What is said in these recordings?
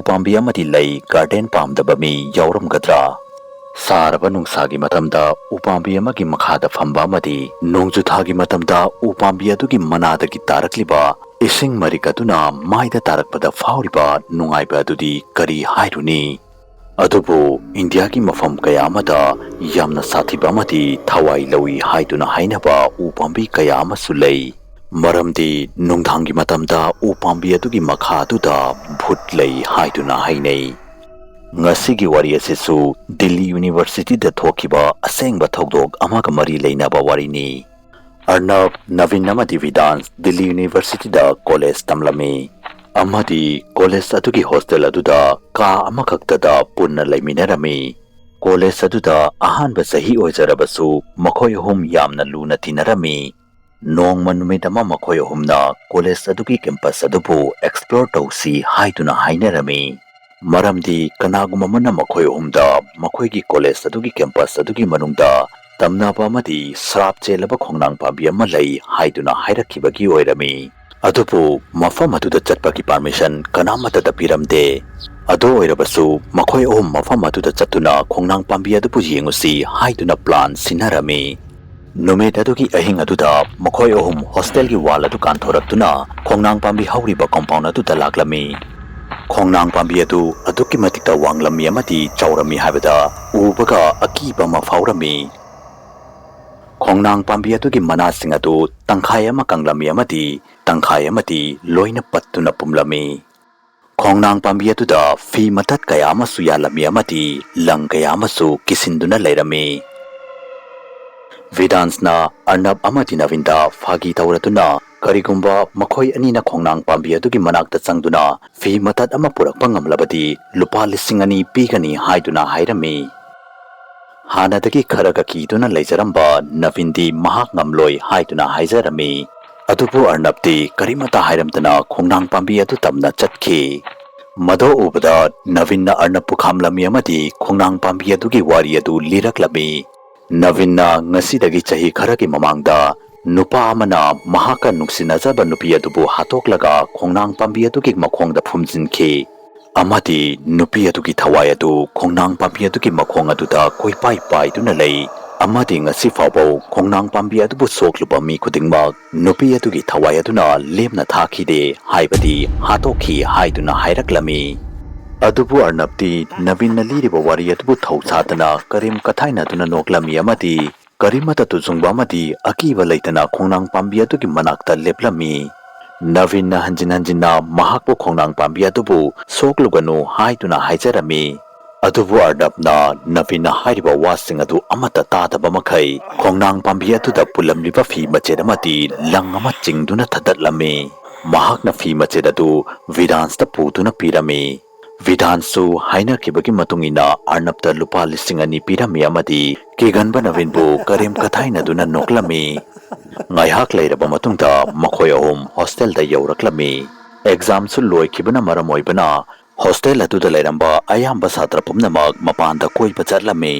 ꯎꯄꯥꯝꯕꯤ ꯑꯃꯗꯤ ꯂꯩ ꯒꯥꯔꯗꯦꯟ ꯄꯥꯝꯗꯕ ꯃꯤ ꯌꯥꯎꯔꯝꯒꯗ꯭ꯔꯥ? ꯁꯥꯔꯕ ꯅꯨꯡꯁꯥꯒꯤ ꯃꯇꯝꯗ ꯎꯄꯥꯝꯕꯤ ꯑꯃꯒꯤ ꯃꯈꯥꯗ ꯐꯝꯕ ꯑꯃꯗꯤ ꯅꯣꯡꯖꯨꯊꯥꯒꯤ ꯃꯇꯝꯗ ꯎꯄꯥꯝꯕꯤ ꯑꯗꯨꯒꯤ ꯃꯅꯥꯗꯒꯤ ꯇꯥꯔꯛꯂꯤꯕ ꯏꯁꯤꯡ ꯃꯔꯤꯛ ꯑꯗꯨꯅ ꯃꯥꯏꯗ ꯇꯥꯔꯛꯄꯗ ꯐꯥꯎꯔꯤꯕ ꯅꯨꯡꯉꯥꯏꯕ ꯑꯗꯨꯗꯤ ꯀꯔꯤ ꯍꯥꯏꯔꯨꯅꯤ? ꯑꯗꯨꯕꯨ ꯏꯟꯗꯤꯌꯥꯒꯤ ꯃꯐꯝ ꯀꯌꯥ ꯑꯃꯗ ꯌꯥꯝꯅ ꯁꯥꯊꯤꯕ ꯑꯃꯗꯤ ꯊꯋꯥꯏ ꯂꯧꯏ ꯍꯥꯏꯗꯨꯅ ꯍꯥꯏꯅꯕ ꯎꯄꯥꯝꯕꯤ ꯀꯌꯥ ꯑꯃꯁꯨ ꯂꯩ꯫ ꯃꯔꯝꯗꯤ ꯅꯨꯡꯗꯥꯡꯒꯤ ꯃꯇꯝꯗ ꯎꯄꯥꯝꯕꯤ ꯑꯗꯨꯒꯤ ꯃꯈꯥ ꯑꯗꯨꯗ ꯚꯨꯠ ꯂꯩ ꯍꯥꯏꯗꯨꯅ ꯍꯥꯏꯅꯩ꯫ ꯉꯁꯤꯒꯤ ꯋꯥꯔꯤ ꯑꯁꯤꯁꯨ ꯗꯤꯜꯂꯤ ꯌꯨꯅꯤꯚꯔꯁꯤꯇꯤꯗ ꯊꯣꯛꯈꯤꯕ ꯑꯁꯦꯡꯕ ꯊꯧꯗꯣꯛ ꯑꯃꯒ ꯃꯔꯤ ꯂꯩꯅꯕ ꯋꯥꯔꯤꯅꯤ꯫ ꯑꯔꯅꯕ, ꯅꯕꯤꯟ ꯑꯃꯗꯤ ꯚꯤꯗꯥꯟꯁ ꯗꯤꯜꯂꯤ ꯌꯨꯅꯤꯚꯔꯁꯤꯇꯤꯗ ꯀꯣꯂꯦꯖ ꯇꯝꯂꯝꯃꯤ ꯑꯃꯗꯤ ꯀꯣꯂꯦꯖ ꯑꯗꯨꯒꯤ ꯍꯣꯁꯇꯦꯜ ꯑꯗꯨꯗ ꯀꯥ ꯑꯃꯈꯛꯇꯗ ꯄꯨꯟꯅ ꯂꯩꯃꯤꯟꯅꯔꯝꯃꯤ꯫ ꯀꯣꯂꯦꯖ ꯑꯗꯨꯗ ꯑꯍꯥꯟꯕ ꯆꯍꯤ ꯑꯣꯏꯖꯔꯕꯁꯨ ꯃꯈꯣꯏ ꯑꯍꯨꯝ ꯌꯥꯝꯅ ꯂꯨꯅ ꯇꯤꯟꯅꯔꯝꯃꯤ꯫ ꯅꯣꯡꯃ ꯅꯨꯃꯤꯠ ꯑꯃ ꯃꯈꯣꯏ ꯑꯍꯨꯝꯅ ꯀꯣꯂꯦꯖ ꯑꯗꯨꯒꯤ ꯀꯦꯝꯄꯁ ꯑꯗꯨꯕꯨ ꯑꯦꯛꯁꯄ꯭ꯂꯣꯔ ꯇꯧꯁꯤ ꯍꯥꯏꯗꯨꯅ ꯍꯥꯏꯅꯔꯝꯃꯤ꯫ ꯃꯔꯝꯗꯤ ꯀꯅꯥꯒꯨꯝꯕ ꯑꯃꯅ ꯃꯈꯣꯏ ꯑꯍꯨꯝꯗ ꯃꯈꯣꯏꯒꯤ ꯀꯣꯂꯦꯖ ꯑꯗꯨꯒꯤ ꯀꯦꯝꯄꯁ ꯑꯗꯨꯒꯤ ꯃꯅꯨꯡꯗ ꯇꯝꯅꯕ ꯑꯃꯗꯤ ꯁ꯭ꯔꯥꯞ ꯆꯦꯜꯂꯕ ꯈꯣꯡꯅꯥꯡ ꯄꯥꯝꯕꯤ ꯑꯃ ꯂꯩ ꯍꯥꯏꯗꯨꯅ ꯍꯥꯏꯔꯛꯈꯤꯕꯒꯤ ꯑꯣꯏꯔꯝꯃꯤ꯫ ꯑꯗꯨꯕꯨ ꯃꯐꯝ ꯑꯗꯨꯗ ꯆꯠꯄꯒꯤ ꯄꯥꯔꯃꯤꯁꯟ ꯀꯅꯥꯃꯠꯇꯗ ꯄꯤꯔꯝꯗꯦ꯫ ꯑꯗꯨ ꯑꯣꯏꯔꯕꯁꯨ ꯃꯈꯣꯏ ꯑꯍꯨꯝ ꯃꯐꯝ ꯑꯗꯨꯗ ꯆꯠꯇꯨꯅ ꯈꯣꯡꯅꯥꯡ ꯄꯥꯝꯕꯤ ꯑꯗꯨꯕꯨ ꯌꯦꯡꯉꯨꯁꯤ ꯍꯥꯏꯗꯨꯅ ꯄ꯭ꯂꯥꯟ ꯁꯤꯟꯅꯔꯝꯃꯤ꯫ ꯅꯨꯃꯤꯠ ꯑꯗꯨꯒꯤ ꯑꯍꯤꯡ ꯑꯗꯨꯗ ꯃꯈꯣꯏ ꯑꯍꯨꯝ ꯍꯣꯁꯇꯦꯜꯒꯤ ꯋꯥꯜ ꯑꯗꯨ ꯀꯥꯟꯊꯣꯔꯛꯇꯨꯅ ꯈꯣꯡꯅꯥꯡ ꯄꯥꯝꯕꯤ ꯍꯧꯔꯤꯕ ꯀꯝꯄꯥꯎꯟ ꯑꯗꯨꯗ ꯂꯥꯛꯂꯝꯃꯤ꯫ ꯈꯣꯡꯅꯥꯡ ꯄꯥꯝꯕꯤ ꯑꯗꯨ ꯑꯗꯨꯛꯀꯤ ꯃꯇꯤꯛ ꯋꯥꯡꯂꯝꯃꯤ ꯑꯃꯗꯤ ꯆꯥꯎꯔꯝꯃꯤ ꯍꯥꯏꯕꯗ ꯎꯕꯒ ꯑꯀꯤꯕ ꯑꯃ ꯐꯥꯎꯔꯝꯃꯤ꯫ ꯈꯣꯡꯅꯥꯡ ꯄꯥꯝꯕꯤ ꯑꯗꯨꯒꯤ ꯃꯅꯥꯁꯤꯡ ꯑꯗꯨ ꯇꯪꯈꯥꯏ ꯑꯃ ꯀꯪꯂꯝꯃꯤ ꯑꯃꯗꯤ ꯇꯪꯈꯥꯏ ꯑꯃꯗꯤ ꯂꯣꯏꯅ ꯄꯠꯇꯨꯅ ꯄꯨꯝꯂꯝꯃꯤ꯫ ꯈꯣꯡꯅꯥꯡ ꯄꯥꯝꯕꯤ ꯑꯗꯨꯗ ꯐꯤ ꯃꯇꯠ ꯀꯌꯥ ꯑꯃꯁꯨ ꯌꯥꯜꯂꯝꯃꯤ ꯑꯃꯗꯤ ꯂꯪ ꯀꯌꯥ ꯑꯃꯁꯨ ꯀꯤꯁꯤꯟꯗꯨꯅ ꯂꯩꯔꯝꯃꯤ꯫ ꯚꯤꯗꯥꯟꯁꯅ ꯑꯔꯅꯕ ꯑꯃꯗꯤ ꯅꯕꯤꯟꯗ ꯐꯥꯒꯤ ꯇꯧꯔꯗꯨꯅ ꯀꯔꯤꯒꯨꯝꯕ ꯃꯈꯣꯏ ꯑꯅꯤꯅ ꯈꯣꯡꯅꯥꯡ ꯄꯥꯝꯕꯤ ꯑꯗꯨꯒꯤ ꯃꯅꯥꯛꯇ ꯆꯪꯗꯨꯅ ꯐꯤ ꯃꯇꯠ ꯑꯃ ꯄꯨꯔꯛꯄ ꯉꯝꯂꯕꯗꯤ ꯂꯨꯄꯥ 2,000 ꯄꯤꯒꯅꯤ ꯍꯥꯏꯗꯨꯅ ꯍꯥꯏꯔꯝꯃꯤ꯫ ꯍꯥꯟꯅꯗꯒꯤ ꯈꯔꯒ ꯀꯤꯗꯨꯅ ꯂꯩꯖꯔꯝꯕ ꯅꯕꯤꯟꯗꯤ ꯃꯍꯥꯛ ꯉꯝꯂꯣꯏ ꯍꯥꯏꯗꯨꯅ ꯍꯥꯏꯖꯔꯝꯃꯤ꯫ ꯑꯗꯨꯕꯨ ꯑꯔꯅꯕꯇꯤ ꯀꯔꯤꯃꯠꯇ ꯍꯥꯏꯔꯝꯗꯅ ꯈꯣꯡꯅꯥꯡ ꯄꯥꯝꯕꯤ ꯑꯗꯨ ꯇꯝꯅ ꯆꯠꯈꯤ꯫ ꯃꯗꯨ ꯎꯕꯗ ꯅꯕꯤꯟꯅ ꯑꯔꯅꯕꯄꯨ ꯈꯥꯝꯂꯝꯃꯤ ꯑꯃꯗꯤ ꯈꯣꯡꯅꯥꯡ ꯄꯥꯝꯕꯤ ꯑꯗꯨꯒꯤ ꯋꯥꯔꯤ ꯑꯗꯨ ꯂꯤꯔꯛꯂꯝꯃꯤ꯫ ꯅꯕꯤꯟꯅ ꯉꯁꯤꯗꯒꯤ ꯆꯍꯤ ꯈꯔꯒꯤ ꯃꯃꯥꯡꯗ ꯅꯨꯄꯥ ꯑꯃꯅ ꯃꯍꯥꯛꯀ ꯅꯨꯡꯁꯤꯅꯖꯕ ꯅꯨꯄꯤ ꯑꯗꯨꯕꯨ ꯍꯥꯠꯇꯣꯛꯂꯒ ꯈꯣꯡꯅꯥꯡ ꯄꯥꯝꯕꯤ ꯑꯗꯨꯒꯤ ꯃꯈꯣꯡꯗ ꯐꯨꯝꯖꯤꯟꯈꯤ ꯑꯃꯗꯤ ꯅꯨꯄꯤ ꯑꯗꯨꯒꯤ ꯊꯋꯥꯏ ꯑꯗꯨ ꯈꯣꯡꯅꯥꯡ ꯄꯥꯝꯕꯤ ꯑꯗꯨꯒꯤ ꯃꯈꯣꯡ ꯑꯗꯨꯗ ꯀꯣꯏꯄꯥꯏ ꯄꯥꯏꯗꯨꯅ ꯂꯩ ꯑꯃꯗꯤ ꯉꯁꯤ ꯐꯥꯎꯕ ꯈꯣꯡꯅꯥꯡ ꯄꯥꯝꯕꯤ ꯑꯗꯨꯕꯨ ꯁꯣꯛꯂꯨꯕ ꯃꯤ ꯈꯨꯗꯤꯡꯃꯛ ꯅꯨꯄꯤ ꯑꯗꯨꯒꯤ ꯊꯋꯥꯏ ꯑꯗꯨꯅ ꯂꯦꯝꯅ ꯊꯥꯈꯤꯗꯦ ꯍꯥꯏꯕꯗꯤ ꯍꯥꯠꯇꯣꯛꯈꯤ ꯍꯥꯏꯗꯨꯅ ꯍꯥꯏꯔꯛꯂꯝꯃꯤ꯫ ꯑꯗꯨꯕꯨ ꯑꯔꯅꯕꯇꯤ ꯅꯕꯤꯟꯅ ꯂꯤꯔꯤꯕ ꯋꯥꯔꯤ ꯑꯗꯨꯕꯨ ꯊꯧꯁꯥꯗꯅ ꯀꯔꯦꯝ ꯀꯊꯥꯏꯅꯗꯨꯅ ꯅꯣꯛꯂꯝꯃꯤ ꯑꯃꯗꯤ ꯀꯔꯤꯃꯠꯇ ꯇꯨꯖꯨꯡꯕ ꯑꯃꯗꯤ ꯑꯀꯤꯕ ꯂꯩꯇꯅ ꯈꯣꯡꯅꯥꯡ ꯄꯥꯝꯕꯤ ꯑꯗꯨꯒꯤ ꯃꯅꯥꯛꯇ ꯂꯦꯞꯂꯝꯃꯤ꯫ ꯅꯕꯤꯟꯅ ꯍꯟꯖꯤꯟ ꯍꯟꯖꯤꯟꯅ ꯃꯍꯥꯛꯄꯨ ꯈꯣꯡꯅꯥꯡ ꯄꯥꯝꯕꯤ ꯑꯗꯨꯕꯨ ꯁꯣꯛꯂꯨꯒꯅꯨ ꯍꯥꯏꯗꯨꯅ ꯍꯥꯏꯖꯔꯝꯃꯤ꯫ ꯑꯗꯨꯕꯨ ꯑꯔꯅꯕꯅ ꯅꯕꯤꯟꯅ ꯍꯥꯏꯔꯤꯕ ꯋꯥꯁꯤꯡ ꯑꯗꯨ ꯑꯃꯠꯇ ꯇꯥꯗꯕ ꯃꯈꯩ ꯈꯣꯡꯅꯥꯡ ꯄꯥꯝꯕꯤ ꯑꯗꯨꯗ ꯄꯨꯜꯂꯝꯂꯤꯕ ꯐꯤ ꯃꯆꯦꯠ ꯑꯃꯗꯤ ꯂꯪ ꯑꯃ ꯆꯤꯡꯗꯨꯅ ꯊꯗꯠꯂꯝꯃꯤ꯫ ꯃꯍꯥꯛꯅ ꯐꯤ ꯃꯆꯦꯠ ꯑꯗꯨ ꯚꯤꯗꯥꯟꯁꯇ ꯄꯨꯗꯨꯅ ꯄꯤꯔꯝꯃꯤ꯫ ꯚꯤꯗꯥꯟꯁꯁꯨ ꯍꯥꯏꯅꯈꯤꯕꯒꯤ ꯃꯇꯨꯡꯏꯟꯅ ꯑꯔꯅꯕꯇ ꯂꯨꯄꯥ 2,000 ꯄꯤꯔꯝꯃꯤ ꯑꯃꯗꯤ ꯀꯤꯒꯟꯕ ꯅꯕꯤꯟꯕꯨ ꯀꯔꯦꯝ ꯀꯊꯥꯏꯅꯗꯨꯅ ꯅꯣꯛꯂꯝꯃꯤ꯫ ꯉꯥꯏꯍꯥꯛ ꯂꯩꯔꯕ ꯃꯇꯨꯡꯗ ꯃꯈꯣꯏ ꯑꯍꯨꯝ ꯍꯣꯁꯇꯦꯜꯗ ꯌꯧꯔꯛꯂꯝꯃꯤ꯫ ꯑꯦꯛꯖꯥꯝꯁꯨ ꯂꯣꯏꯈꯤꯕꯅ ꯃꯔꯝ ꯑꯣꯏꯕꯅ ꯍꯣꯁꯇꯦꯜ ꯑꯗꯨꯗ ꯂꯩꯔꯝꯕ ꯑꯌꯥꯝꯕ ꯁꯥꯇ꯭ꯔ ꯄꯨꯝꯅꯃꯛ ꯃꯄꯥꯟꯗ ꯀꯣꯏꯕ ꯆꯠꯂꯝꯃꯤ꯫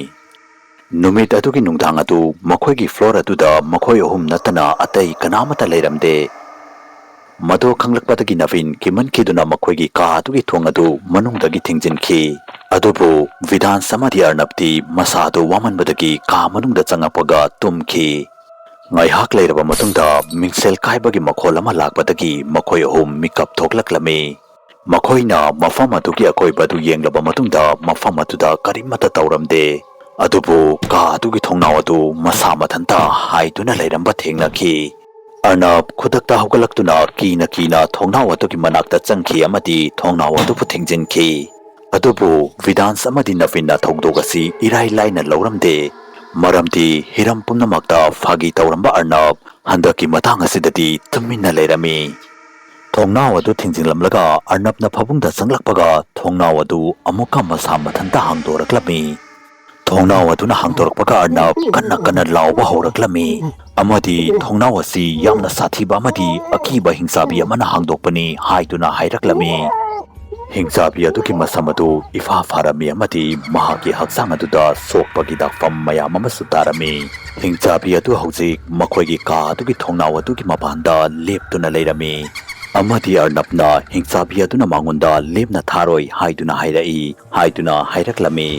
ꯅꯨꯃꯤꯠ ꯑꯗꯨꯒꯤ ꯅꯨꯡꯗꯥꯡ ꯑꯗꯨ ꯃꯈꯣꯏꯒꯤ ꯐ꯭ꯂꯣꯔ ꯑꯗꯨꯗ ꯃꯈꯣꯏ ꯑꯍꯨꯝ ꯅꯠꯇꯅ ꯑꯇꯩ ꯀꯅꯥꯃꯠꯇ ꯂꯩꯔꯝꯗꯦ꯫ ꯃꯗꯨ ꯈꯪꯂꯛꯄꯗꯒꯤ ꯅꯕꯤꯟ ꯀꯤꯃꯟꯈꯤꯗꯨꯅ ꯃꯈꯣꯏꯒꯤ ꯀꯥ ꯑꯗꯨꯒꯤ ꯊꯣꯡ ꯑꯗꯨ ꯃꯅꯨꯡꯗꯒꯤ ꯊꯤꯡꯖꯤꯟꯈꯤ꯫ ꯑꯗꯨꯕꯨ ꯚꯤꯗꯥꯟꯁ ꯑꯃꯗꯤ ꯑꯔꯅꯕꯇꯤ ꯃꯁꯥꯗꯨ ꯋꯥꯃꯟꯕꯗꯒꯤ ꯀꯥ ꯃꯅꯨꯡꯗ ꯆꯪꯉꯛꯄꯒ ꯇꯨꯝꯈꯤ꯫ ꯉꯥꯏꯍꯥꯛ ꯂꯩꯔꯕ ꯃꯇꯨꯡꯗ ꯃꯤꯡꯁꯦꯜ ꯀꯥꯏꯕꯒꯤ ꯃꯈꯣꯜ ꯑꯃ ꯂꯥꯛꯄꯗꯒꯤ ꯃꯈꯣꯏ ꯑꯍꯨꯝ ꯃꯤꯀꯞ ꯊꯣꯛꯂꯛꯂꯝꯃꯤ꯫ ꯃꯈꯣꯏꯅ ꯃꯐꯝ ꯑꯗꯨꯒꯤ ꯑꯀꯣꯏꯕ ꯑꯗꯨ ꯌꯦꯡꯂꯕ ꯃꯇꯨꯡꯗ ꯃꯐꯝ ꯑꯗꯨꯗ ꯀꯔꯤꯃꯠꯇ ꯇꯧꯔꯝꯗꯦ꯫ ꯑꯗꯨꯕꯨ ꯀꯥ ꯑꯗꯨꯒꯤ ꯊꯣꯡꯅꯥꯎ ꯑꯗꯨ ꯃꯁꯥ ꯃꯊꯟꯇ ꯍꯥꯏꯗꯨꯅ ꯂꯩꯔꯝꯕ ꯊꯦꯡꯅꯈꯤ꯫ ꯑꯔꯅꯕ ꯈꯨꯗꯛꯇ ꯍꯧꯒꯠꯂꯛꯇꯨꯅ ꯀꯤꯅ ꯀꯤꯅ ꯊꯣꯡꯅꯥꯎ ꯑꯗꯨꯒꯤ ꯃꯅꯥꯛꯇ ꯆꯪꯈꯤ ꯑꯃꯗꯤ ꯊꯣꯡꯅꯥꯎ ꯑꯗꯨꯕꯨ ꯊꯤꯡꯖꯤꯟꯈꯤ꯫ ꯑꯗꯨꯕꯨ ꯚꯤꯗꯥꯟꯁ ꯑꯃꯗꯤ ꯅꯕꯤꯟꯅ ꯊꯧꯗꯣꯛ ꯑꯁꯤ ꯏꯔꯥꯏ ꯂꯥꯏꯅ ꯂꯧꯔꯝꯗꯦ꯫ ꯃꯔꯝꯗꯤ ꯍꯤꯔꯝ ꯄꯨꯝꯅꯃꯛꯇ ꯐꯥꯒꯤ ꯇꯧꯔꯝꯕ ꯑꯔꯅꯕ ꯍꯟꯗꯛꯀꯤ ꯃꯇꯥꯡ ꯑꯁꯤꯗꯗꯤ ꯇꯨꯃꯤꯟꯅ ꯂꯩꯔꯝꯃꯤ꯫ ꯊꯣꯡꯅꯥꯎ ꯑꯗꯨ ꯊꯤꯡꯖꯤꯜꯂꯝꯂꯒ ꯑꯔꯅꯕꯅ ꯐꯃꯨꯡꯗ ꯆꯪꯂꯛꯄꯒ ꯊꯣꯡꯅꯥꯎ ꯑꯗꯨ ꯑꯃꯨꯛꯀ ꯃꯁꯥ ꯃꯊꯟꯇ ꯍꯥꯡꯗꯣꯔꯛꯂꯝꯃꯤ꯫ ꯊꯣꯡꯅꯥꯎ ꯑꯗꯨꯅ ꯍꯥꯡꯗꯣꯔꯛꯄꯒ ꯑꯔꯅꯕ ꯀꯟꯅ ꯀꯟꯅ ꯂꯥꯎꯕ ꯍꯧꯔꯛꯂꯝꯃꯤ ꯑꯃꯗꯤ ꯊꯣꯡꯅꯥꯎ ꯑꯁꯤ ꯌꯥꯝꯅ ꯁꯥꯊꯤꯕ ꯑꯃꯗꯤ ꯑꯀꯤꯕ ꯍꯤꯡꯆꯥꯕꯤ ꯑꯃꯅ ꯍꯥꯡꯗꯣꯛꯄꯅꯤ ꯍꯥꯏꯗꯨꯅ ꯍꯥꯏꯔꯛꯂꯝꯃꯤ꯫ ꯍꯤꯡꯆꯥꯕꯤ ꯑꯗꯨꯒꯤ ꯃꯁꯝ ꯑꯗꯨ ꯏꯐꯥ ꯐꯥꯔꯝꯃꯤ ꯑꯃꯗꯤ ꯃꯍꯥꯛꯀꯤ ꯍꯛꯆꯥꯡ ꯑꯗꯨꯗ ꯁꯣꯛꯄꯒꯤ ꯗꯥꯛꯐꯝ ꯃꯌꯥꯝ ꯑꯃꯁꯨ ꯇꯥꯔꯝꯃꯤ꯫ ꯍꯤꯡꯆꯥꯕꯤ ꯑꯗꯨ ꯍꯧꯖꯤꯛ ꯃꯈꯣꯏꯒꯤ ꯀꯥ ꯑꯗꯨꯒꯤ ꯊꯣꯡꯅꯥꯎ ꯑꯗꯨꯒꯤ ꯃꯄꯥꯟꯗ ꯂꯦꯞꯇꯨꯅ ꯂꯩꯔꯝꯃꯤ amadi arnabna hingsabi aduna mangonda lemna tharoi haiduna hairaklami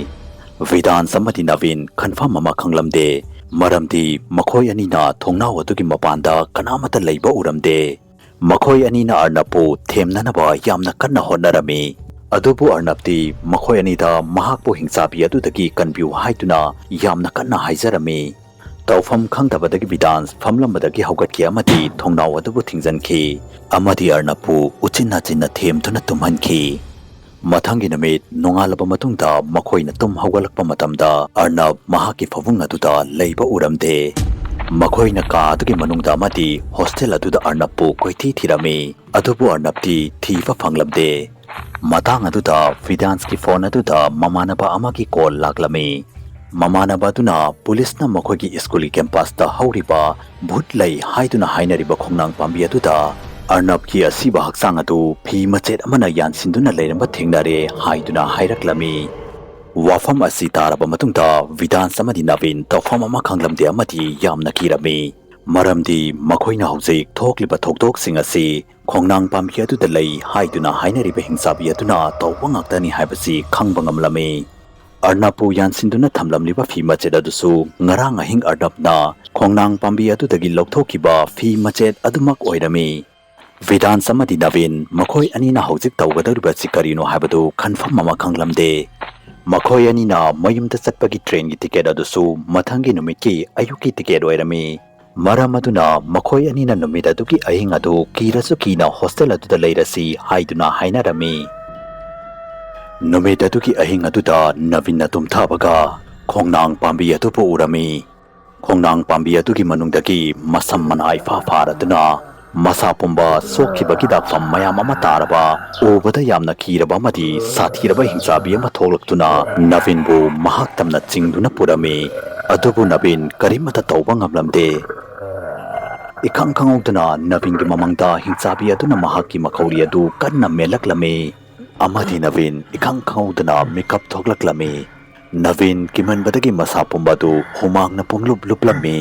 Vidan samadi Navin confirm ama khanglamde maramdi makhoi anina thongnaw adugi mapanda kanamata leiba uramde makhoi anina arnapu themnanaba yamna kanna honarami adubu arnabdi makhoi anida mahakpu hingsabi adudagi kanbiu haiduna yamna kanna haijarami tawfam khangdabadagi Vidans famlambadagi haugatki amadi thongnaw adubu thingjanki amadi arnapu uchinna chinna themtuna tumhanki Mathangi namit nongalaba matungda makhoina tum hawgalakpa matamda Arnab mahaki favung aduda leiba uramde makhoina ka adugi manungda amadi hostel aduda Arnabpu koithi thirami adubu Arnabdi thifa phanglamde matang aduda Vidanski phone aduda mamanaba amagi call laklami mamanaba aduna police na makhoigi skuli campus ta hauriba bhoot lai haiduna hainariba Khongnang Pambi aduda Arnab ki asiba haksang adu phi machet amana yansinduna leiramba thengnare haiduna hairaklami wafam asi taraba matungda Vidan samadi Navin tawfam ama khanglamde amadi yamna kirami maramdi makhoina hojik thokliba thokdok sing asi Khongnang Pambi adu lei haiduna hainariba hingsabi aduna tawangakdani haibasi khangbangamlami Arnapu yansinduna thamlamliba phi machet adusu ngarang ahing Arnabna Khongnang Pambi adu dagi lokthokiba phi machet adumak oirami Vidan samadi Navin makhoi anina hojik tawgadariba sikarino haibadu confirm ama khanglamde makhoi anina mayumda chatpagi train gi ticket adusu mathangi numiki ayuki ticket oirami maram aduna makhoi anina numit aduki ahing adu kirasu kina hostel aduda leirasi haiduna hainarami numit aduki ahing aduda Navin tumthabaga Khongnang Pambi atupu urami Khongnang Pambi adugi manungdagi masam manai fa faraduna Masa pumba sokhibagi dakfam mayam ama taraba ubada yamna kiraba amadi sathiraba hingsabi ama tholaktuna Navin bu mahak tamna chingduna purami adubu Navin karimata tawba ngamlamde ikhang khanguduna Navin gi mamangda hingsabi aduna mahakki makhauri adu kanna melaklami amadi Navin ikhang khanguduna makeup thoklaklami Navin kimanbadagi masa pumba du humangna punglup luplami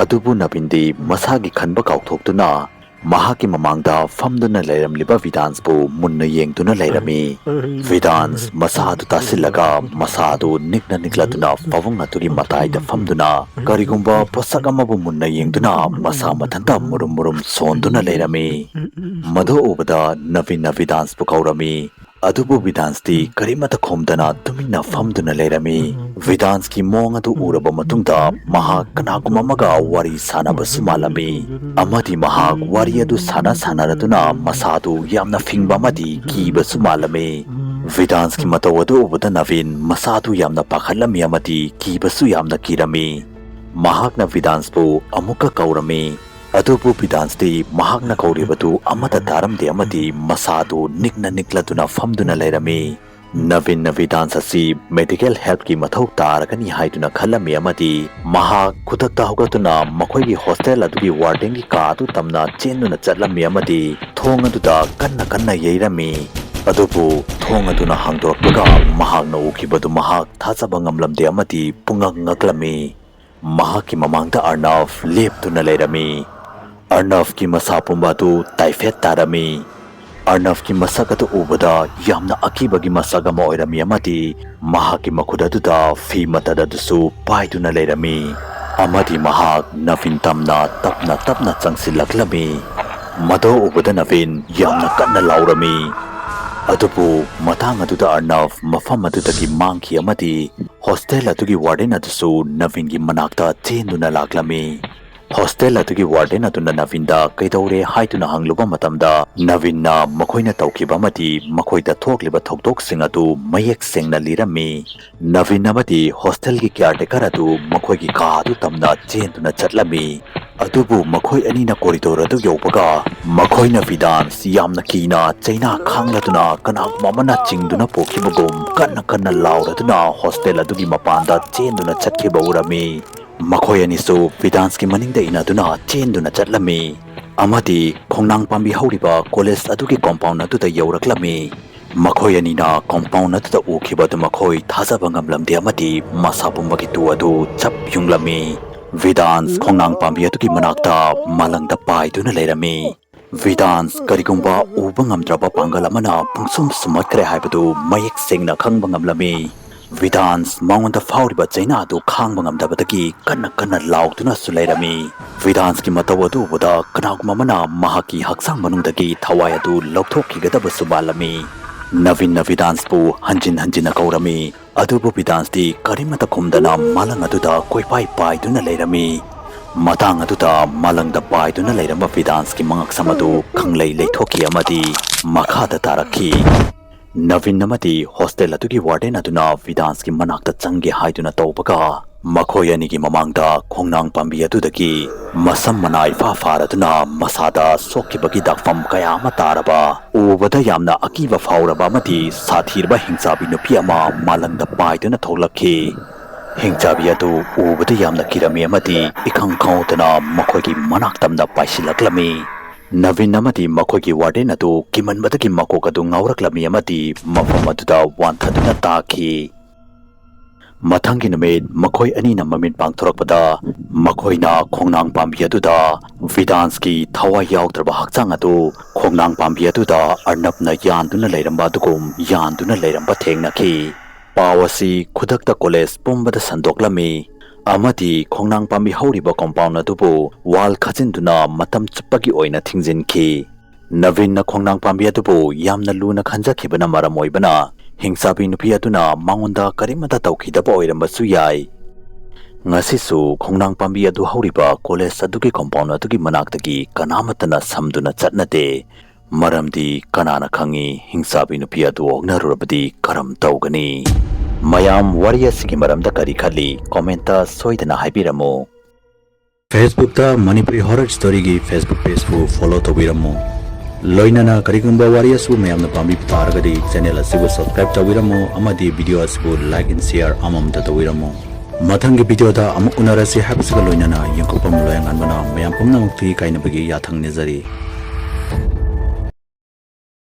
adubu Navindi masagi khanba kauthoktuna mahaki mamangda famduna leiramliba Vidansbu munna yengduna leirami Vidans masadu tasilaga masadu nikna nikladuna pavung atugi mataida famduna karigumba posagamabu munna yengduna masa mathanta murum sonduna leirami madho ubada Navin Vidansbu kaurami adubu Vidansti karimata khomdana tumina famduna leirami Vidanski mong adu uraba matungda mahak kanagumamaga wari sanaba sumalami amadi mahak wari adu sanaraduna masadu yamna fingba amadi kiba sumalami Vidanski mataw adu ubada Navin masadu yamna pakhalami amadi kiba su yamna kirami mahakna Vidansbu amuka kaurami adubu Vidansti mahakna kauribadu amata taramde amadi masadu nikna nikladuna famduna leirami Navin Vidans asi medical help ki mathau taragani haiduna khalami amadi mahak khutakta hogatuna makhoigi hostel adugi warden gi ka adu tamna chenduna chatlami amadi thong aduda kanna yeirami adubu thong aduna hangdorpaga mahakna ukibadu mahak thajaba ngamlamde amadi pungak ngaklami mahakki mamangda Arnav leptuna leirami Arnav ki masa pumbadu taifet tarami Arnav ki masagatu ubada yamna akibagi masagama oirami amadi mahaki makudaduda fi matadadusu paiduna leirami amadi mahak Navin tamna tapna changsilaklami mado ubada Navin yamna kanna laurami adubu matang aduda Arnav mafam adudagi mangki amadi hostel adugi warden adusu Navin gi manakta chenduna laklami hostel atugi warden atuna Navinda kaidore haituna hangluba matamda Navinna makhoina tawkiba amadi makhoida thokliba thokdok sing atu mayek sengna lirami Navin amadi hostel gi caretaker atu makhoigi ka adu tamna chenduna chatlami adubu makhoi anina corridor adu yopaga makhoina Vidans yamna kina chaina khanglatuna kanak mamana chingduna pokhibagum kanna lauraduna hostel adugi mapanda chenduna chatkiba urami makhoi anisu Vidanski maningda inaduna chenduna chatlami amadi Khongnang Pambi hauriba college adugi compound aduda yauraklami makhoi anina compound aduda ukhibadu makhoi thajaba ngamlamde amadi masa pumbagi tu adu chap yunglami Vidans Khongnang Pambi atugi manakta malangda paiduna leirami Vidans karigumba ubang amdraba pangalamana pungsum sumatkre haibadu mayek sengna khangbang amlami. Vidans maungonda fauriba chaina adu khangbang amdabadagi kanna kanna lauduna sulairami. Vidans ki matawadu buda kanagumamana mahaki haksang manungdagi thawai adu lokthokkigadaba subalami. Navin Vidans pu hanjin hanjina kaurami. Adubu Vidans di karimata kumdana malang aduda koipai paiduna leirami. Matang aduda malangda paiduna leiramba Vidans ki mangak samadu khanglei leithoki amadi Makada taraki. Navin namadi hostel adugi warden aduna Vidans ki manakta changi haiduna tawbaga makhoi anigi mamangda Khongnang Pambi adudagi masam manai fa faraduna masada sokkibagi dakfam kaya ama taraba ubada yamna akiba fauraba amadi sathirba hingsabi nupi ama malangda paiduna tholakhi. Hingchabi adu ubada yamna kirami amadi ikhang khautana makhoigi manaktamda paisilaklami. Navin amadi makhoigi warden adu kimanbadagi makok adu ngauraklami amadi mafam aduda wanthaduna taki. Mathangi numit makhoi anina mamit pangthorakpada makhoina Khongnang Pambi aduda Vidans ki thawai yaudrba hakchang adu Khongnang Pambi aduda arnapna yanduna leiramba dugum yanduna leiramba thengnaki. Pawasi khudakta college pumbada sandoklami amadi Khongnang Pambi hauriba compound adubu wall khajinduna matam chuppagi oina thingjinki. Navin na Khongnang Pambi adubu yamna luna khanjakhibana maram oibana hingsabi nupi aduna mangonda karimata tawkhidaba oirambasu yai. Ngasisu Khongnang Pambi adu hauriba college adugi compound adugi manaktagi kanamatana samduna chatnate maramdi kanana khangi hingsabi nupi adu ognarurabadi karam tawgani. Mayam warriors-gi maramda kari khali commenta soidana haibiramu. Facebook ta Manipuri horror story gi Facebook page fu follow tawbiramu. Loinana karigumba warriors fu mayamna pambi targadi channel asibu subscribe tawbiramu amadi video asibu like and share amamta tawbiramu. Mathangi video da amuk unarasi habsiga loinana yangkopam loyangan bana mayam pumnamakpu kainabagi yathang nizari.